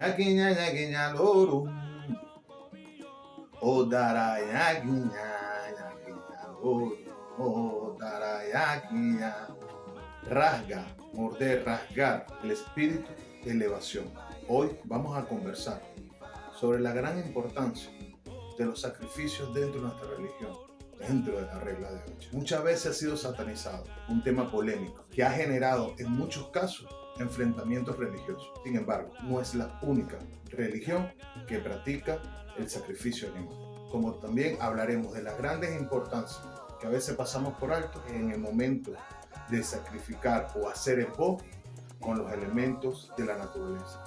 Yaquiña, yaquiña, loro. O dara, yaquiña, yaquiña, loro. O dara, yaquiña. Rasga, morder, rasgar el espíritu de elevación. Hoy vamos a conversar sobre la gran importancia de los sacrificios dentro de nuestra religión, dentro de la regla de 8. Muchas veces ha sido satanizado, un tema polémico que ha generado en muchos casos enfrentamientos religiosos. Sin embargo, no es la única religión que practica el sacrificio animal. Como también hablaremos de las grandes importancias que a veces pasamos por alto en el momento de sacrificar o hacer el bo con los elementos de la naturaleza,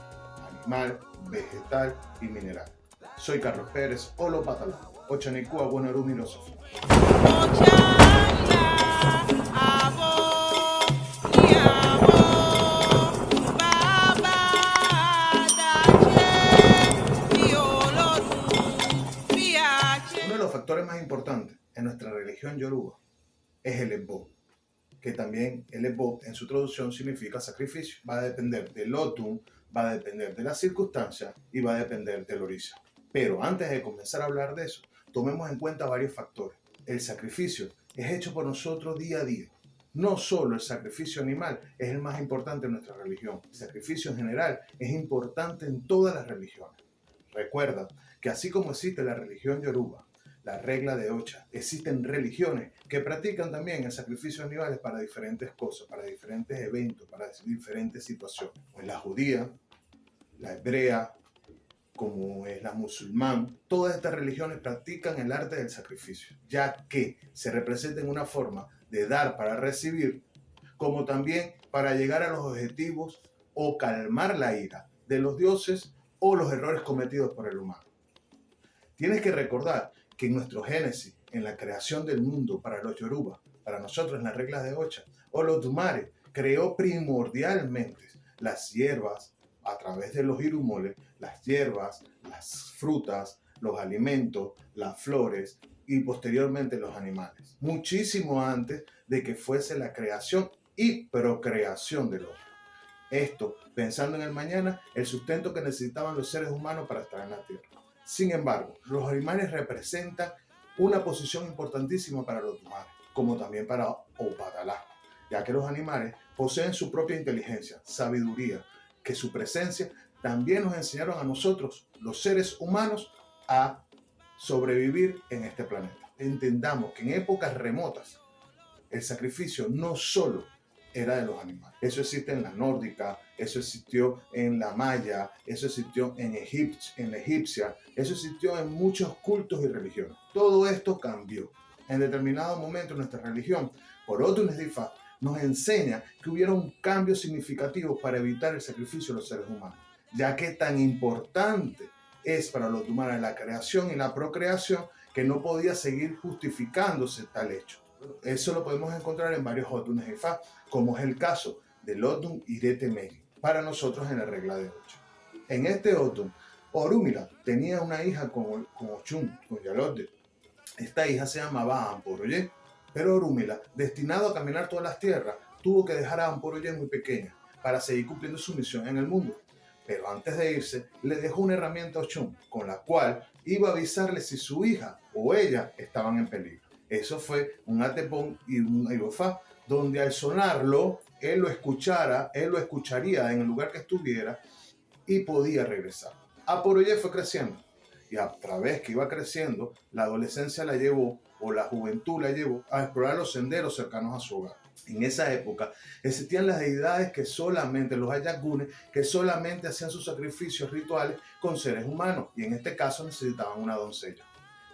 animal, vegetal y mineral. Soy Carlos Pérez, Olo Patalá, Ochanicua, Buenarumi, Filosofía. Uno de los factores más importantes en nuestra religión yoruba es el ebo, que también el ebo en su traducción significa sacrificio. Va a depender del otum, va a depender de las circunstancias y va a depender del orisa. Pero antes de comenzar a hablar de eso, tomemos en cuenta varios factores. El sacrificio es hecho por nosotros día a día. No solo el sacrificio animal es el más importante en nuestra religión. El sacrificio en general es importante en todas las religiones. Recuerda que así como existe la religión yoruba, la regla de Ocha, existen religiones que practican también el sacrificio de animales para diferentes cosas, para diferentes eventos, para diferentes situaciones. Pues la judía, la hebrea, como es la musulmán, todas estas religiones practican el arte del sacrificio, ya que se representa en una forma de dar para recibir, como también para llegar a los objetivos o calmar la ira de los dioses o los errores cometidos por el humano. Tienes que recordar que en nuestro génesis, en la creación del mundo para los yoruba, para nosotros en las reglas de Ocha, Olodumare creó primordialmente las hierbas a través de los irumoles, las hierbas, las frutas, los alimentos, las flores y posteriormente los animales. Muchísimo antes de que fuese la creación y procreación del hombre. Esto pensando en el mañana, el sustento que necesitaban los seres humanos para estar en la tierra. Sin embargo, los animales representan una posición importantísima para los humanos, como también para Opatalá, ya que los animales poseen su propia inteligencia, sabiduría, que su presencia también nos enseñaron a nosotros, los seres humanos, a sobrevivir en este planeta. Entendamos que en épocas remotas, el sacrificio no solo era de los animales. Eso existe en la nórdica, eso existió en la maya, eso existió en la egipcia, eso existió en muchos cultos y religiones. Todo esto cambió. En determinado momento nuestra religión, por otro Nesdifa, nos enseña que hubiera un cambio significativo para evitar el sacrificio de los seres humanos, ya que tan importante es para los humanos la creación y la procreación que no podía seguir justificándose tal hecho. Eso lo podemos encontrar en varios Otum Nesdifa, como es el caso del Otum Irete Megi, para nosotros en la regla de 8. En este Otum, Orúmila tenía una hija con Ochun, con Yalode. Esta hija se llamaba Amporoye, pero Orúmila, destinado a caminar todas las tierras, tuvo que dejar a Amporoye muy pequeña para seguir cumpliendo su misión en el mundo. Pero antes de irse, le dejó una herramienta a Ochun, con la cual iba a avisarle si su hija o ella estaban en peligro. Eso fue un atepón y un aibofá, donde al sonarlo, él lo escucharía en el lugar que estuviera y podía regresar. Aporoye fue creciendo y a través que iba creciendo, la adolescencia la llevó o la juventud la llevó a explorar los senderos cercanos a su hogar. En esa época existían las deidades que solamente, los ayagunes, que solamente hacían sus sacrificios rituales con seres humanos y en este caso necesitaban una doncella.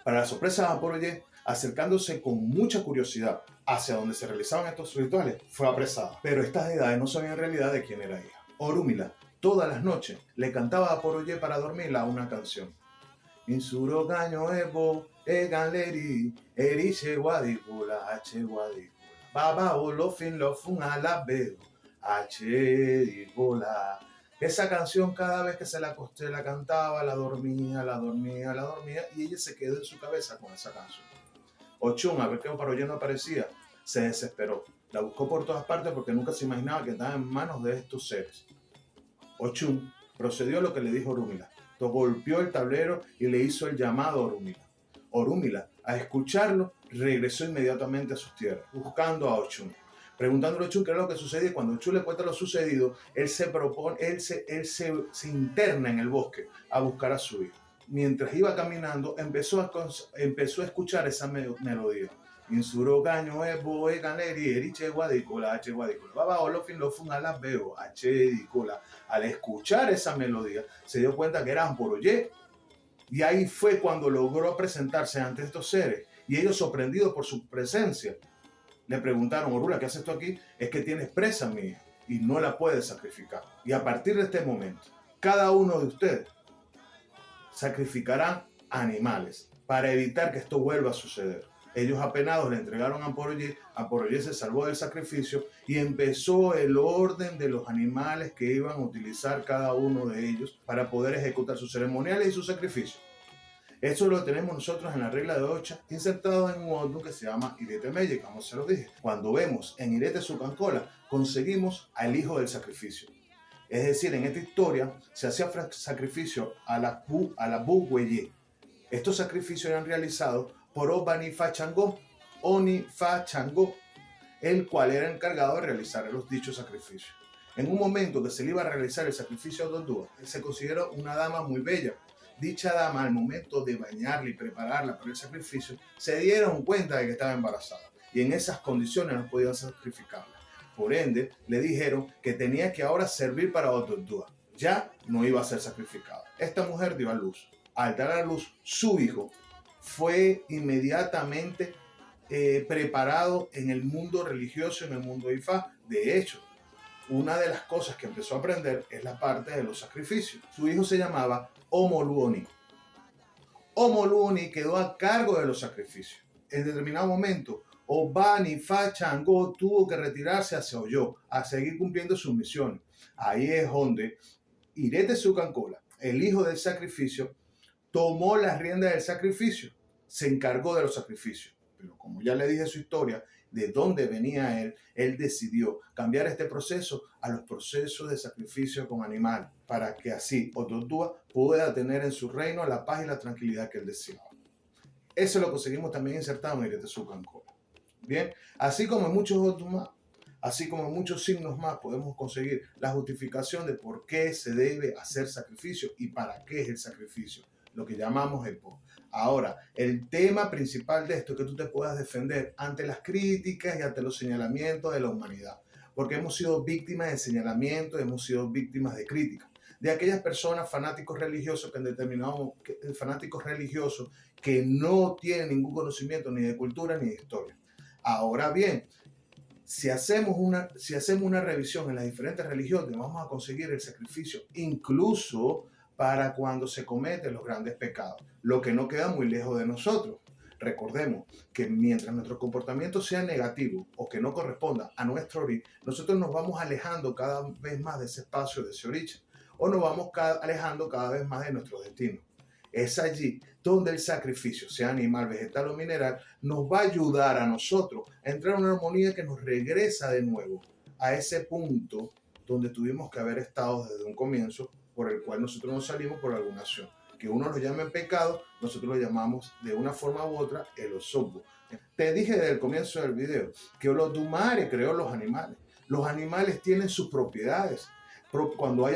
Para la sorpresa de Aporoye, acercándose con mucha curiosidad hacia donde se realizaban estos rituales, fue apresada. Pero estas deidades no sabían en realidad de quién era hija. Orúmila todas las noches le cantaba a Aporoye para dormirla una canción. Insuro gaño ebo, eganleri, eriche guadicula, h guadicula. Baba olofin lofun alabeo, h digola. Esa canción cada vez que se la cantaba, la dormía, y ella se quedó en su cabeza con esa canción. Ochun, a ver que Aporoye no aparecía, se desesperó. La buscó por todas partes porque nunca se imaginaba que estaba en manos de estos seres. Ochun procedió a lo que le dijo Orúmila. Golpeó el tablero y le hizo el llamado a Orúmila. Orúmila, a escucharlo, regresó inmediatamente a sus tierras, buscando a Ochun. Preguntándole a Ochun qué era lo que sucedía. Cuando Ochun le cuenta lo sucedido, él se interna en el bosque a buscar a su hijo. Mientras iba caminando, empezó a escuchar esa melodía. Insuro caño ebo galeri eriche guadicola h guadicola baba olofin lo fun ala veo h dicola. Al escuchar esa melodía se dio cuenta que eran Amporoyé, y ahí fue cuando logró presentarse ante estos seres, y ellos, sorprendidos por su presencia, le preguntaron: Orula, ¿qué haces tú aquí? Es que tienes presa, mi hija, y no la puedes sacrificar. Y a partir de este momento, cada uno de ustedes sacrificará animales para evitar que esto vuelva a suceder. Ellos, apenados, le entregaron a Amporoyé. Amporoyé se salvó del sacrificio y empezó el orden de los animales que iban a utilizar cada uno de ellos para poder ejecutar sus ceremoniales y sus sacrificios. Eso lo tenemos nosotros en la regla de Ocha, insertado en un orden que se llama Irete Meye, como se lo dije. Cuando vemos en Irete Sucancola, conseguimos al hijo del sacrificio. Es decir, en esta historia se hacía sacrificio a la Bugweye. Estos sacrificios eran realizados por Obanifa Changó, Onifa Changó, el cual era encargado de realizar los dichos sacrificios. En un momento que se le iba a realizar el sacrificio a Dondúa, se consideró una dama muy bella. Dicha dama, al momento de bañarla y prepararla para el sacrificio, se dieron cuenta de que estaba embarazada, y en esas condiciones no podían sacrificarla. Por ende, le dijeron que tenía que ahora servir para Dondúa. Ya no iba a ser sacrificada. Esta mujer dio a luz. Al dar a luz, su hijo fue inmediatamente preparado en el mundo religioso, en el mundo Ifá. De hecho, una de las cosas que empezó a aprender es la parte de los sacrificios. Su hijo se llamaba Omoluoni. Omoluoni quedó a cargo de los sacrificios. En determinado momento, Obanifa Changó tuvo que retirarse hacia Oyo a seguir cumpliendo sus misiones. Ahí es donde Irete Sucancola, el hijo del sacrificio, tomó las riendas del sacrificio, se encargó de los sacrificios. Pero como ya le dije su historia, de dónde venía él decidió cambiar este proceso a los procesos de sacrificio con animales, para que así Ototúa pueda tener en su reino la paz y la tranquilidad que él deseaba. Eso lo conseguimos también insertado en Irete Sucancola. Bien, así como en muchos otros más, así como en muchos signos más, podemos conseguir la justificación de por qué se debe hacer sacrificio y para qué es el sacrificio, lo que llamamos el po. Ahora, el tema principal de esto es que tú te puedas defender ante las críticas y ante los señalamientos de la humanidad, porque hemos sido víctimas de señalamientos, hemos sido víctimas de críticas, de aquellas personas fanáticos religiosos fanáticos religiosos que no tienen ningún conocimiento ni de cultura ni de historia. Ahora bien, si hacemos una revisión en las diferentes religiones, vamos a conseguir el sacrificio incluso para cuando se cometen los grandes pecados, lo que no queda muy lejos de nosotros. Recordemos que mientras nuestro comportamiento sea negativo o que no corresponda a nuestro origen, nosotros nos vamos alejando cada vez más de ese espacio, de ese origen, o nos vamos alejando cada vez más de nuestro destino. Es allí donde el sacrificio, sea animal, vegetal o mineral, nos va a ayudar a nosotros a entrar en una armonía que nos regresa de nuevo a ese punto donde tuvimos que haber estado desde un comienzo, por el cual nosotros nos salimos por alguna acción. Que uno lo llame pecado, nosotros lo llamamos de una forma u otra el osobo. Te dije desde el comienzo del video que Olodumare creó los animales. Los animales tienen sus propiedades. Cuando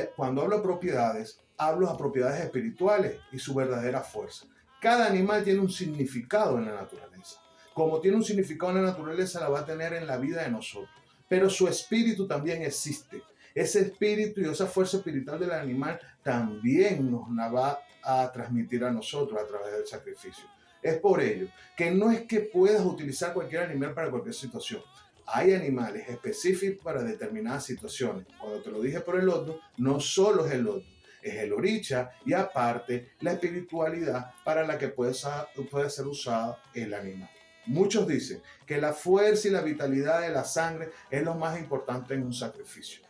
hablo de propiedades, hablo de propiedades espirituales y su verdadera fuerza. Cada animal tiene un significado en la naturaleza. Como tiene un significado en la naturaleza, la va a tener en la vida de nosotros. Pero su espíritu también existe. Ese espíritu y esa fuerza espiritual del animal también nos la va a transmitir a nosotros a través del sacrificio. Es por ello que no es que puedas utilizar cualquier animal para cualquier situación. Hay animales específicos para determinadas situaciones. Cuando te lo dije por el loto, no solo es el loto, es el oricha y aparte la espiritualidad para la que puede ser usado el animal. Muchos dicen que la fuerza y la vitalidad de la sangre es lo más importante en un sacrificio.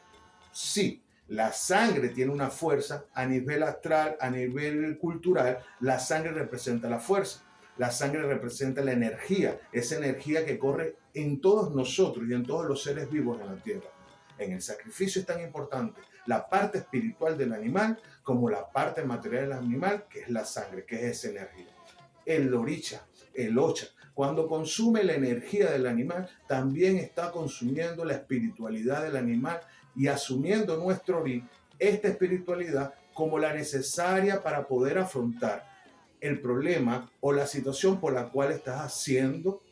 Sí, la sangre tiene una fuerza a nivel astral, a nivel cultural. La sangre representa la fuerza. La sangre representa la energía, esa energía que corre en todos nosotros y en todos los seres vivos en la tierra. En el sacrificio es tan importante la parte espiritual del animal como la parte material del animal, que es la sangre, que es esa energía. El oricha, el ocha, cuando consume la energía del animal, también está consumiendo la espiritualidad del animal y asumiendo nuestro ori, esta espiritualidad como la necesaria para poder afrontar el problema o la situación por la cual estás haciendo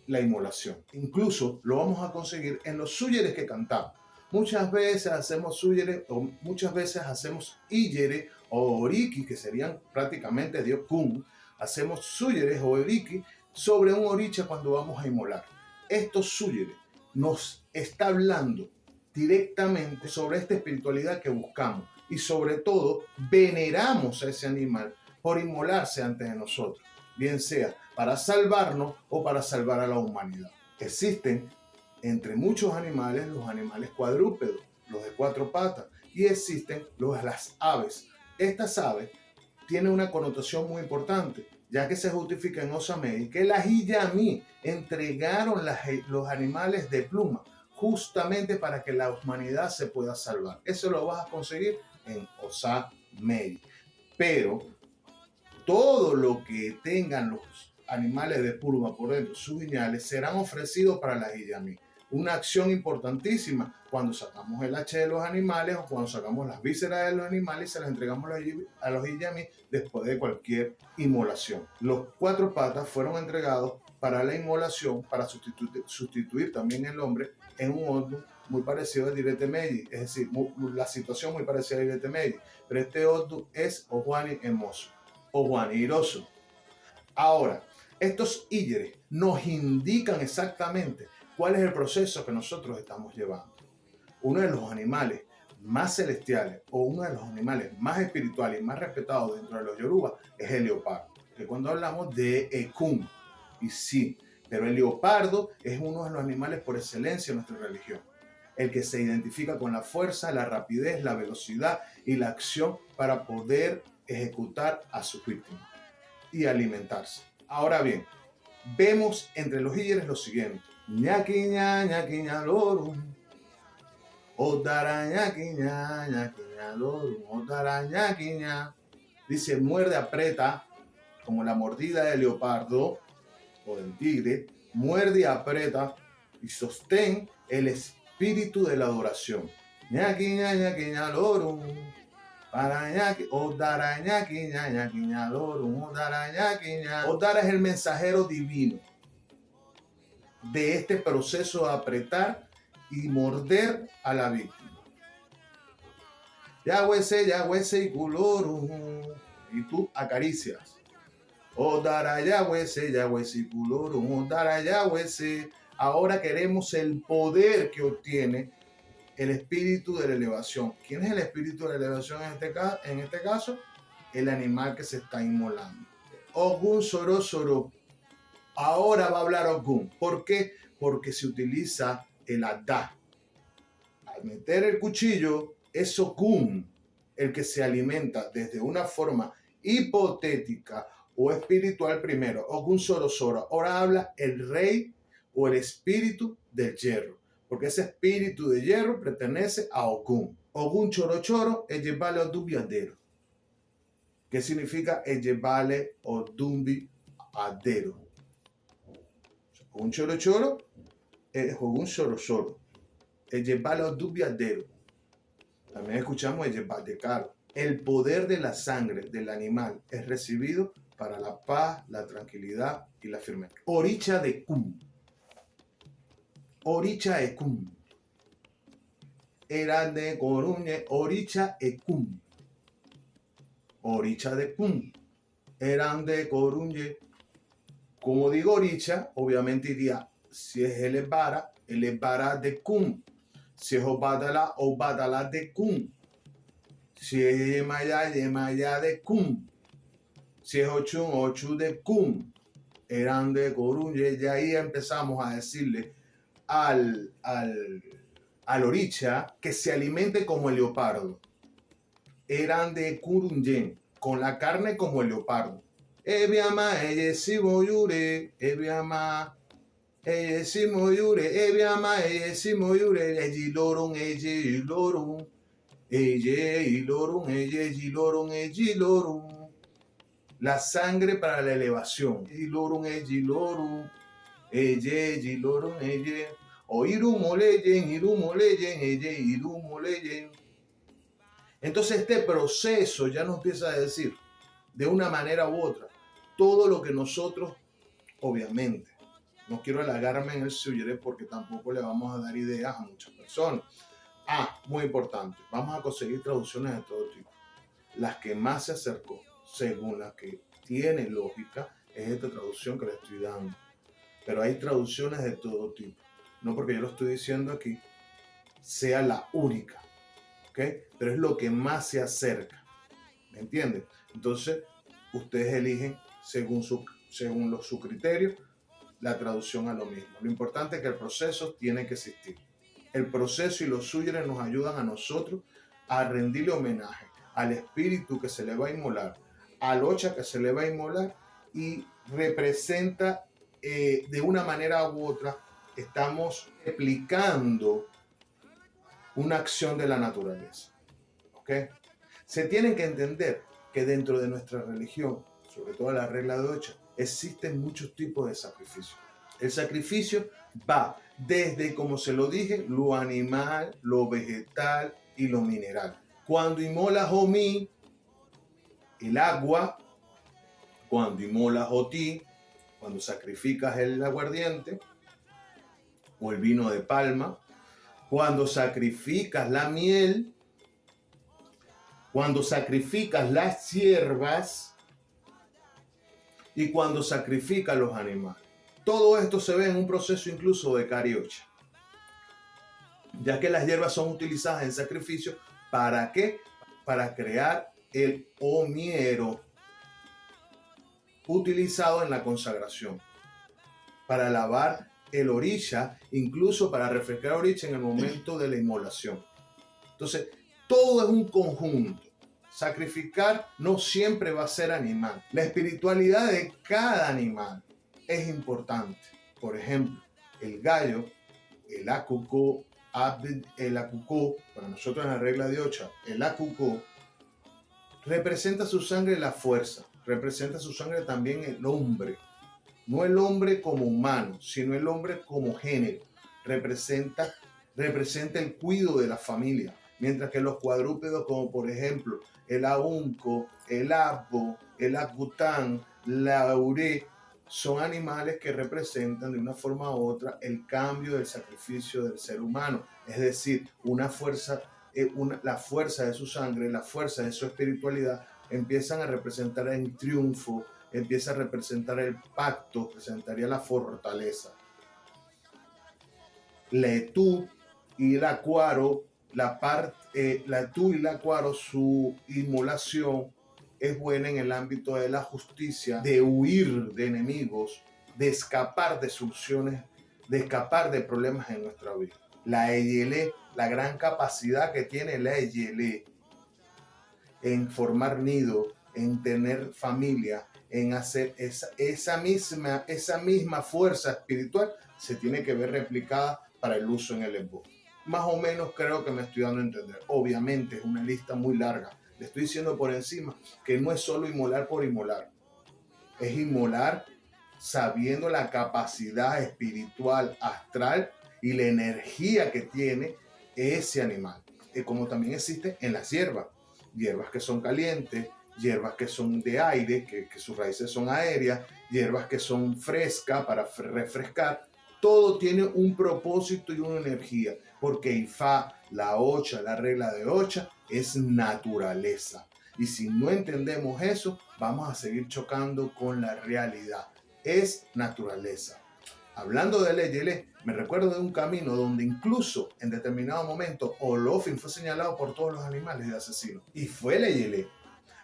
la inmolación. Incluso lo vamos a conseguir en los súyeres que cantamos. Muchas veces hacemos súyeres o muchas veces hacemos íyeres o oriki, que serían prácticamente Dios Kun. Hacemos súyeres o oriki sobre un oricha cuando vamos a inmolar. Estos súyeres nos está hablando directamente sobre esta espiritualidad que buscamos y sobre todo veneramos a ese animal por inmolarse antes de nosotros, bien sea para salvarnos o para salvar a la humanidad. Existen entre muchos animales los animales cuadrúpedos, los de 4 patas, y existen las aves. Estas aves tienen una connotación muy importante, ya que se justifica en Osamei que las Iyami entregaron los animales de pluma justamente para que la humanidad se pueda salvar. Eso lo vas a conseguir en Osamei. Pero todo lo que tengan los animales de pluma por dentro, sus guiñales, serán ofrecidos para las Iyami. Una acción importantísima cuando sacamos el H de los animales o cuando sacamos las vísceras de los animales y se las entregamos a los Iyami después de cualquier inmolación. Los 4 patas fueron entregados para la inmolación, para sustituir también el hombre en un Odu muy parecido al Direte Meiji, es decir, la situación muy parecida al Direte Meiji, pero este Odu es Ohuani hermoso, Ohuani iroso. Ahora, estos íyeres nos indican exactamente cuál es el proceso que nosotros estamos llevando. Uno de los animales más celestiales o uno de los animales más espirituales y más respetados dentro de los Yoruba es el leopardo, que cuando hablamos de Ekun, y sí, pero el leopardo es uno de los animales por excelencia en nuestra religión, el que se identifica con la fuerza, la rapidez, la velocidad y la acción para poder ejecutar a sus víctimas y alimentarse. Ahora bien, vemos entre los íyeres lo siguiente: ñaquiña, ñaquiña lorum, odara ñaquiña, ñaquiña lorum, odara ñaquiña. Dice, muerde, aprieta, como la mordida del leopardo o del tigre, muerde y aprieta y sostén el espíritu de la adoración. Ñaquiña, ñaquiña lorum, odara ñaquiña, ñaquiña lorum, odara ñaquiña. Odara es el mensajero divino de este proceso de apretar y morder a la víctima. Yahweh y culorum, y tú acaricias. Odara Yahweh y culorum, odara Yahweh. Ahora queremos el poder que obtiene el espíritu de la elevación. ¿Quién es el espíritu de la elevación en este caso? El animal que se está inmolando. Ogun Soro Soro. Ahora va a hablar Ogun. ¿Por qué? Porque se utiliza el Adá. Al meter el cuchillo, es Ogun el que se alimenta desde una forma hipotética o espiritual primero. Ogun Soro Soro. Ahora habla el rey o el espíritu del hierro, porque ese espíritu de hierro pertenece a Ogun. Ogun Choro Choro es llevarle Odumbi Adero. ¿Qué significa el llevarle Odumbi Adero? Ogun Choro Choro es Ogun Choro Choro. El llevarle Odumbi Adero. También escuchamos el llevar de caro. El poder de la sangre del animal es recibido para la paz, la tranquilidad y la firmeza. Oricha de Kum. Oricha Ekun. Eran de Coruñe, Oricha Ekun. Oricha de Kun. Eran de Coruñe. Como digo Oricha, obviamente diría, si es el Ebara de Kun. Si es Obadala de Kun. Si es Yemaya de Kun. Si es Ochu de Kun. Eran de Coruñe. Y ahí empezamos a decirle al oricha que se alimente como el leopardo. Eran de Kurunyen, con la carne como el leopardo. Ebiama, eyesimoyure, ebiama, eyesimoyure, ebiama, eyesimoyure, eyilorum, eyilorum, Eye ilorum, eye ilorum, eye ilorum. La sangre para la elevación. Ilorum, eye ilorum, eye ilorum, eye. O irumo leyen, eye irumo leyen. Entonces este proceso ya nos empieza a decir, de una manera u otra, todo lo que nosotros, obviamente, no quiero alargarme en el suyo porque tampoco le vamos a dar ideas a muchas personas. Muy importante, vamos a conseguir traducciones de todo tipo. Las que más se acercó, según las que tiene lógica, es esta traducción que le estoy dando. Pero hay traducciones de todo tipo. No porque yo lo estoy diciendo aquí, sea la única. ¿Okay? Pero es lo que más se acerca. ¿Me entienden? Entonces, ustedes eligen según su criterio la traducción a lo mismo. Lo importante es que el proceso tiene que existir. El proceso y los suyos nos ayudan a nosotros a rendirle homenaje al espíritu que se le va a inmolar, al ocha que se le va a inmolar, y representa de una manera u otra, estamos replicando una acción de la naturaleza. ¿Okay? Se tienen que entender que dentro de nuestra religión, sobre todo la regla de ocha, existen muchos tipos de sacrificios. El sacrificio va desde, como se lo dije, lo animal, lo vegetal y lo mineral. Cuando inmolas Omi, el agua, cuando inmolas Oti, cuando sacrificas el aguardiente o el vino de palma, cuando sacrificas la miel, cuando sacrificas las hierbas y cuando sacrificas los animales. Todo esto se ve en un proceso incluso de cariocha, ya que las hierbas son utilizadas en sacrificio. ¿Para qué? Para crear el omiero utilizado en la consagración, para lavar el orisha, incluso para refrescar el orisha en el momento de la inmolación. Entonces, todo es un conjunto. Sacrificar no siempre va a ser animal. La espiritualidad de cada animal es importante. Por ejemplo, el gallo, el acucó, para nosotros en la regla de ocha, el acucó representa su sangre la fuerza, representa su sangre también el hombre. No el hombre como humano, sino el hombre como género. Representa el cuidado de la familia. Mientras que los cuadrúpedos, como por ejemplo el ahunco, el abo, el acután, la auré, son animales que representan de una forma u otra el cambio del sacrificio del ser humano. Es decir, una fuerza, la fuerza de su sangre, la fuerza de su espiritualidad empiezan a representar el triunfo, empieza a representar el pacto, representaría la fortaleza. La etú y el acuaro, la etú y el acuaro, su inmolación es buena en el ámbito de la justicia, de huir de enemigos, de escapar de soluciones, de escapar de problemas en nuestra vida. La eyelé, la gran capacidad que tiene la eyelé en formar nido, en tener familia, en hacer esa misma fuerza espiritual, se tiene que ver replicada para el uso en el embo. Más o menos creo que me estoy dando a entender. Obviamente es una lista muy larga. Le estoy diciendo por encima que no es solo inmolar por inmolar. Es inmolar sabiendo la capacidad espiritual, astral y la energía que tiene ese animal. Como también existe en las hierbas. Hierbas que son calientes, hierbas que son de aire, que sus raíces son aéreas, hierbas que son frescas para refrescar. Todo tiene un propósito y una energía, porque Ifá, la ocha, la regla de ocha, es naturaleza. Y si no entendemos eso, vamos a seguir chocando con la realidad. Es naturaleza. Hablando de Leyele, me recuerdo de un camino donde incluso en determinado momento Olofin fue señalado por todos los animales de asesino. Y fue Leyele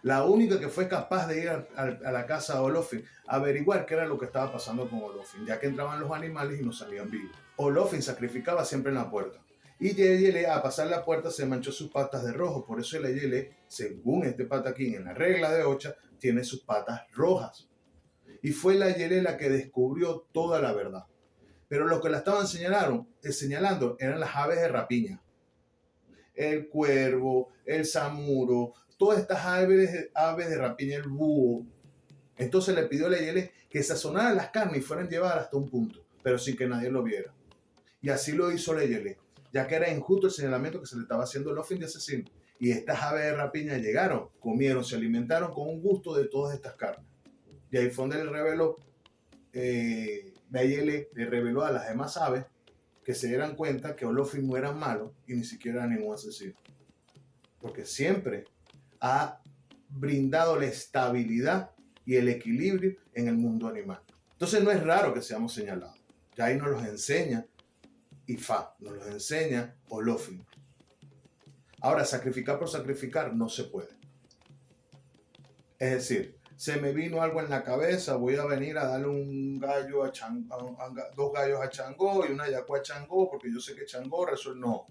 la única que fue capaz de ir a la casa de Olofin a averiguar qué era lo que estaba pasando con Olofin, ya que entraban los animales y no salían vivos. Olofin sacrificaba siempre en la puerta. Y Leyele, a pasar la puerta, se manchó sus patas de rojo. Por eso Leyele, según este pataquín en la regla de ocha, tiene sus patas rojas. Y fue Leyele la que descubrió toda la verdad. Pero los que la estaban señalando eran las aves de rapiña. el cuervo, el samuro, todas estas aves de rapiña, el búho. Entonces le pidió a Leyele que sazonaran las carnes y fueran llevadas hasta un punto, pero sin que nadie lo viera. Y así lo hizo Leyele, ya que era injusto el señalamiento que se le estaba haciendo a Lofin de asesino. Y estas aves de rapiña llegaron, comieron, se alimentaron con un gusto de todas estas carnes. Y ahí fue donde le reveló, Leyele le reveló a las demás aves que se dieran cuenta que Olofin no era malo y ni siquiera era ningún asesino. Porque siempre ha brindado la estabilidad y el equilibrio en el mundo animal. Entonces no es raro que seamos señalados. Ya ahí nos los enseña Ifá, nos los enseña Olofin. Ahora, sacrificar por sacrificar no se puede. Es decir, se me vino algo en la cabeza, voy a venir a darle un gallo a Changó, dos gallos a Changó y una yacua a Changó, porque yo sé que Changó resuelve. No.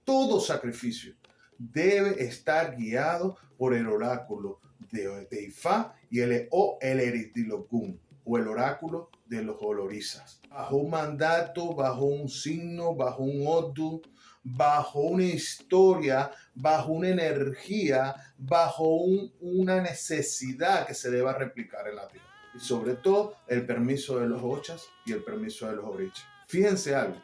Todo sacrificio debe estar guiado por el oráculo de Ifá y el Eritrilocún, o el oráculo de los olorizas. Bajo un mandato, bajo un signo, bajo un odu, bajo una historia, bajo una energía, bajo una necesidad que se deba replicar en la tierra. Y sobre todo, el permiso de los ochas y el permiso de los orichas. Fíjense algo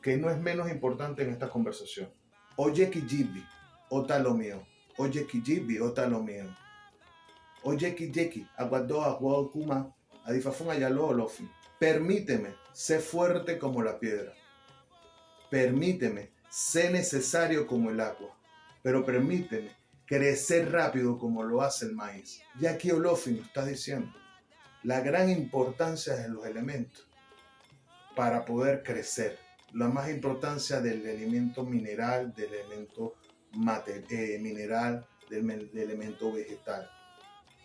que no es menos importante en esta conversación. Oye Kijibi, ota lo mío. Oye Kijibi, ota lo mío. Oye Kijeki, aguardó agua kuma, adifafun ayalo olofin. Permíteme ser fuerte como la piedra. Permíteme ser necesario como el agua. Pero permíteme crecer rápido como lo hace el maíz. Y aquí Olofin está diciendo la gran importancia de los elementos para poder crecer. La más importancia del elemento mineral, del elemento mineral, del elemento vegetal.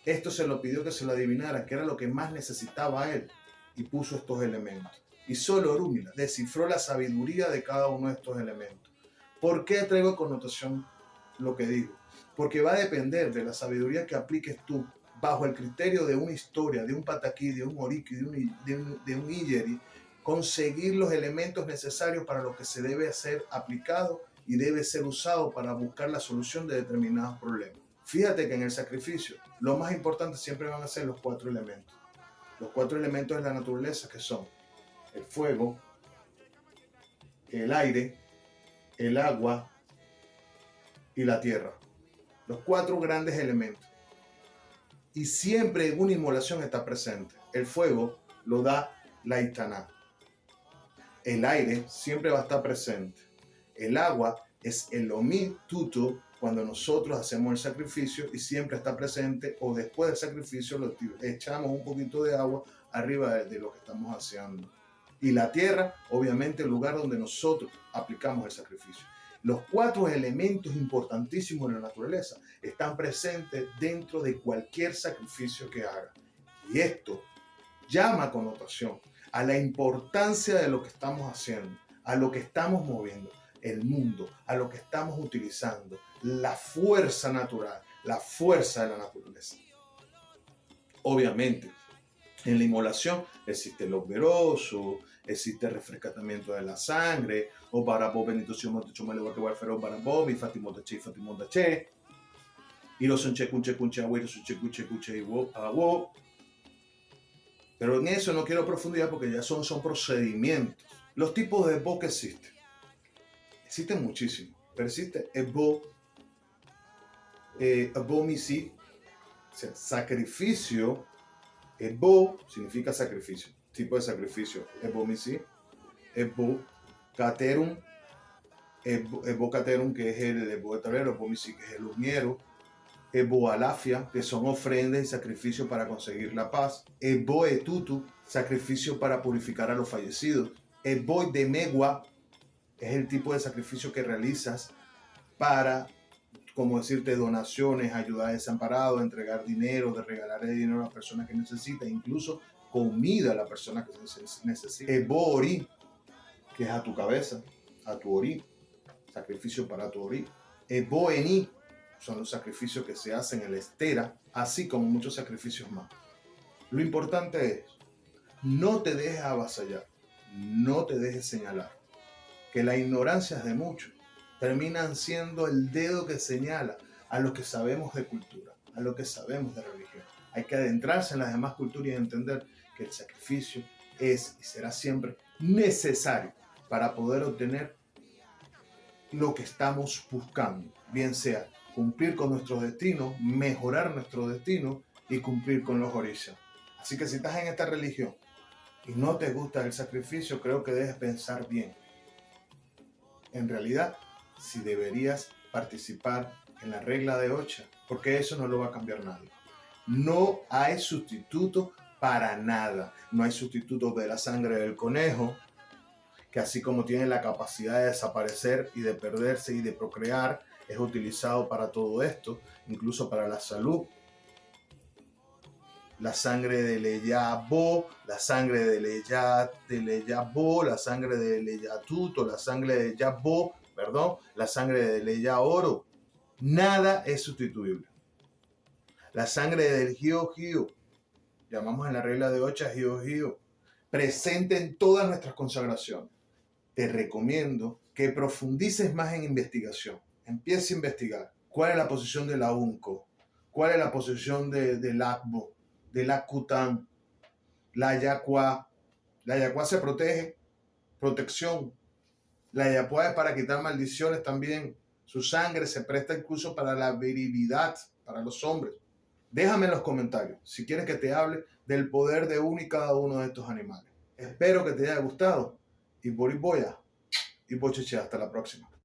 Esto se lo pidió que se lo adivinara, que era lo que más necesitaba él, y puso estos elementos. Y solo Orúmila descifró la sabiduría de cada uno de estos elementos. ¿Por qué traigo connotación lo que digo? Porque va a depender de la sabiduría que apliques tú bajo el criterio de una historia, de un pataquí, de un oriki, de un iyeri, conseguir los elementos necesarios para lo que se debe hacer aplicado y debe ser usado para buscar la solución de determinados problemas. Fíjate que en el sacrificio lo más importante siempre van a ser los 4 elementos. Los 4 elementos de la naturaleza, que son el fuego, el aire, el agua y la tierra. Los 4 grandes elementos. Y siempre en una inmolación está presente. El fuego lo da la Itaná. El aire siempre va a estar presente. El agua es el Omi Tutu cuando nosotros hacemos el sacrificio y siempre está presente, o después del sacrificio lo echamos un poquito de agua arriba de lo que estamos haciendo. Y la tierra, obviamente, el lugar donde nosotros aplicamos el sacrificio. Los 4 elementos importantísimos de la naturaleza están presentes dentro de cualquier sacrificio que haga. Y esto llama connotación a la importancia de lo que estamos haciendo, a lo que estamos moviendo, el mundo, a lo que estamos utilizando, la fuerza natural, la fuerza de la naturaleza. Obviamente, en la inmolación existe el oberoso, existe el refrescamiento de la sangre, o para vos benito si mo te chomale wa que war fero para vos mi fatimota che y los sonche kunche agüero sonche kuche y agua. Pero en eso no quiero profundizar porque ya son procedimientos. Los tipos de Ebo que existen muchísimos, pero existe Ebo misi, o sea, sacrificio. Ebo significa sacrificio, tipo de sacrificio. Ebo misi, Ebo caterum, Ebo caterum, que es el Ebo de tablero, Ebo misi, que es el uñero, Ebo alafia, que son ofrendas y sacrificios para conseguir la paz, Ebo etutu, sacrificio para purificar a los fallecidos, Ebo de megua, es el tipo de sacrificio que realizas para, como decirte, donaciones, ayudar a desamparados, entregar dinero, de regalarle dinero a la persona que necesita, incluso comida a la persona que necesita. Ebo ori, que es a tu cabeza, a tu ori, sacrificio para tu ori. Ebo eni, son los sacrificios que se hacen en la estera, así como muchos sacrificios más. Lo importante es, no te dejes avasallar, no te dejes señalar, que la ignorancia es de muchos terminan siendo el dedo que señala a lo que sabemos de cultura, a lo que sabemos de religión. Hay que adentrarse en las demás culturas y entender que el sacrificio es y será siempre necesario para poder obtener lo que estamos buscando, bien sea cumplir con nuestro destino, mejorar nuestro destino y cumplir con los orígenes. Así que si estás en esta religión y no te gusta el sacrificio, creo que debes pensar bien. En realidad, si deberías participar en la regla de Ocha, porque eso no lo va a cambiar nadie. No hay sustituto para nada. No hay sustituto de la sangre del conejo, que así como tiene la capacidad de desaparecer y de perderse y de procrear, es utilizado para todo esto, incluso para la salud. La sangre de Leyabo, la sangre de Leyabo, la sangre de Leyatuto, la sangre de Yabo, perdón, la sangre de Leyaoro. Nada es sustituible. La sangre del Gio, llamamos en la regla de Ocha Gio, presente en todas nuestras consagraciones. Te recomiendo que profundices más en investigación. Empiece a investigar cuál es la posición de la UNCO, cuál es la posición del ACBO, del ACUTAN, la Yacuá. La Yacuá se protege, protección. La Yacuá es para quitar maldiciones también. Su sangre se presta incluso para la virilidad, para los hombres. Déjame en los comentarios si quieres que te hable del poder de uno y cada uno de estos animales. Espero que te haya gustado y Boriboya y Bocheche. Hasta la próxima.